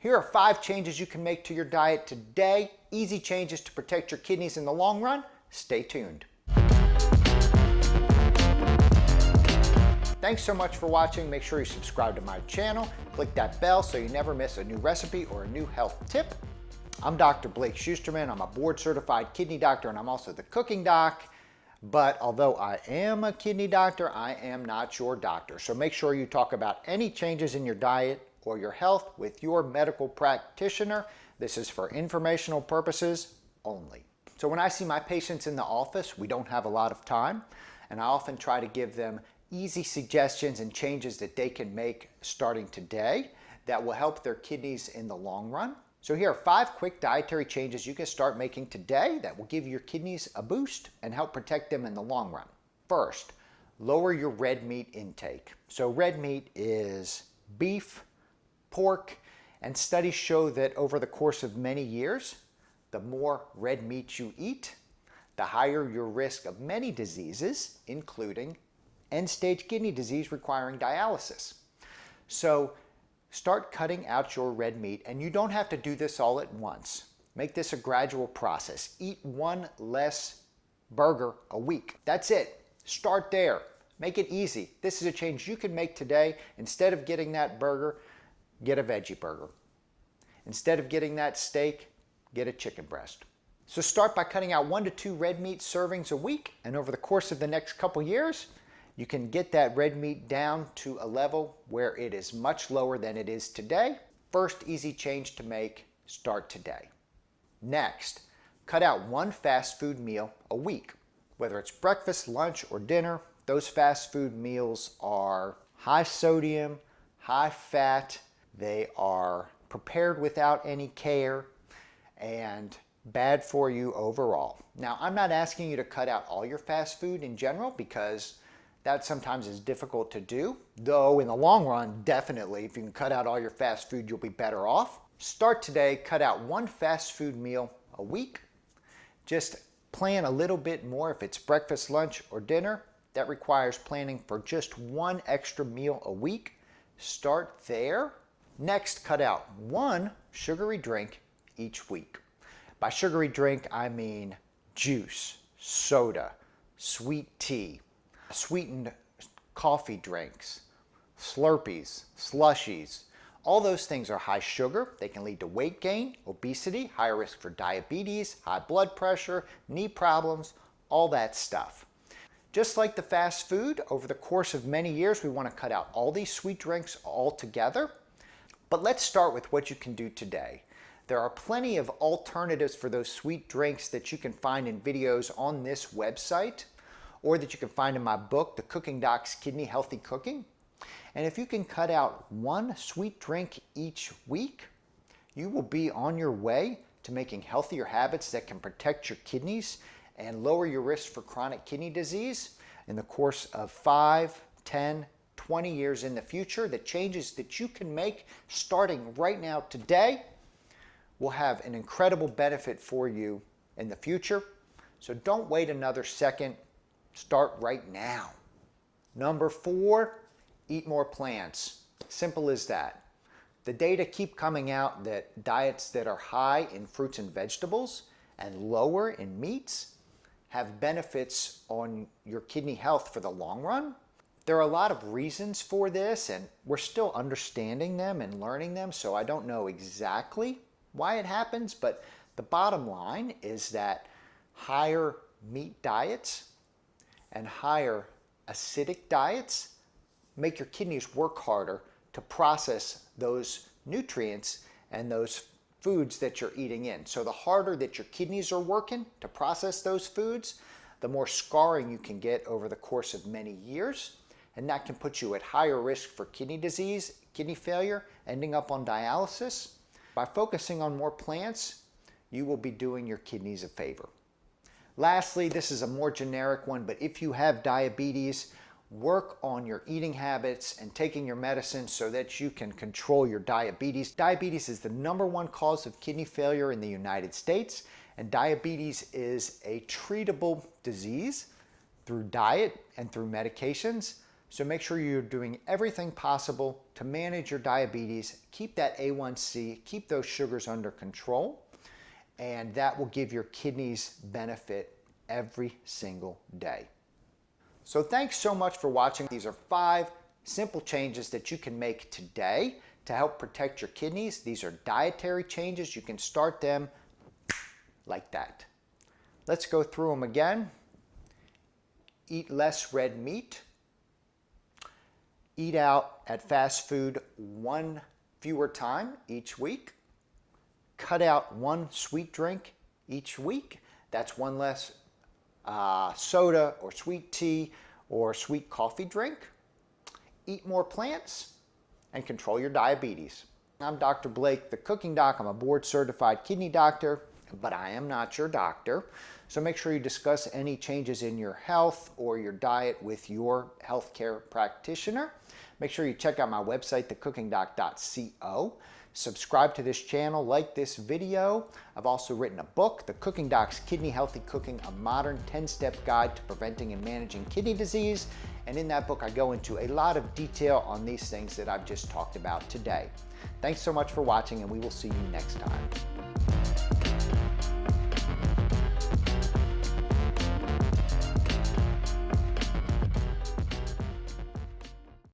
Here are 5 changes you can make to your diet today. Easy changes to protect your kidneys in the long run. Stay tuned. Thanks so much for watching. Make sure you subscribe to my channel. Click that bell so you never miss a new recipe or a new health tip. I'm Dr. Blake Schusterman. I'm a board-certified kidney doctor, and I'm also the cooking doc. But although I am a kidney doctor, I am not your doctor. So make sure you talk about any changes in your diet or your health with your medical practitioner. This is for informational purposes only. So when I see my patients in the office, we don't have a lot of time, and I often try to give them easy suggestions and changes that they can make starting today that will help their kidneys in the long run. So here are 5 quick dietary changes you can start making today that will give your kidneys a boost and help protect them in the long run. First, lower your red meat intake. So red meat is beef, pork, and studies show that over the course of many years, the more red meat you eat, the higher your risk of many diseases, including end-stage kidney disease requiring dialysis. So start cutting out your red meat, and you don't have to do this all at once. Make this a gradual process. Eat 1 less burger a week. That's it. Start there. Make it easy. This is a change you can make today. Instead of getting that burger, get a veggie burger. Instead of getting that steak, get a chicken breast. So start by cutting out 1 to 2 red meat servings a week, and over the course of the next couple years, you can get that red meat down to a level where it is much lower than it is today. First easy change to make, start today. Next, cut out 1 fast food meal a week. Whether it's breakfast, lunch, or dinner, those fast food meals are high sodium, high fat, they are prepared without any care, and bad for you overall. Now, I'm not asking you to cut out all your fast food in general because that sometimes is difficult to do, though in the long run, definitely, if you can cut out all your fast food, you'll be better off. Start today, cut out 1 fast food meal a week. Just plan a little bit more if it's breakfast, lunch, or dinner. That requires planning for just 1 extra meal a week. Start there. Next, cut out 1 sugary drink each week. By sugary drink, I mean juice, soda, sweet tea, sweetened coffee drinks, Slurpees, slushies. All those things are high sugar. They can lead to weight gain, obesity, higher risk for diabetes, high blood pressure, knee problems, all that stuff. Just like the fast food, over the course of many years, we want to cut out all these sweet drinks altogether. But let's start with what you can do today. There are plenty of alternatives for those sweet drinks that you can find in videos on this website, or that you can find in my book, The Cooking Doc's Kidney Healthy Cooking. And if you can cut out 1 sweet drink each week, you will be on your way to making healthier habits that can protect your kidneys and lower your risk for chronic kidney disease in the course of 5, 10, 20 years in the future. The changes that you can make starting right now today will have an incredible benefit for you in the future. So don't wait another second. Start right now. Number 4, eat more plants. Simple as that. The data keep coming out that diets that are high in fruits and vegetables and lower in meats have benefits on your kidney health for the long run. There are a lot of reasons for this, and we're still understanding them and learning them, so I don't know exactly why it happens, but the bottom line is that higher meat diets and higher acidic diets make your kidneys work harder to process those nutrients and those foods that you're eating in. So the harder that your kidneys are working to process those foods, the more scarring you can get over the course of many years, and that can put you at higher risk for kidney disease, kidney failure, ending up on dialysis. By focusing on more plants, you will be doing your kidneys a favor. Lastly, this is a more generic one, but if you have diabetes, work on your eating habits and taking your medicine so that you can control your diabetes. Diabetes is the #1 cause of kidney failure in the United States, and diabetes is a treatable disease through diet and through medications. So make sure you're doing everything possible to manage your diabetes, keep that A1C, keep those sugars under control, and that will give your kidneys benefit every single day. So thanks so much for watching. These are 5 simple changes that you can make today to help protect your kidneys. These are dietary changes. You can start them like that. Let's go through them again. Eat less red meat. Eat out at fast food 1 fewer time each week. Cut out 1 sweet drink each week. That's 1 less soda or sweet tea or sweet coffee drink. Eat more plants and control your diabetes. I'm Dr. Blake, the cooking doc. I'm a board certified kidney doctor, but I am not your doctor. So make sure you discuss any changes in your health or your diet with your healthcare practitioner. Make sure you check out my website, thecookingdoc.co. Subscribe to this channel, like this video. I've also written a book, The Cooking Doc's Kidney Healthy Cooking, a modern 10-step guide to preventing and managing kidney disease. And in that book, I go into a lot of detail on these things that I've just talked about today. Thanks so much for watching, and we will see you next time.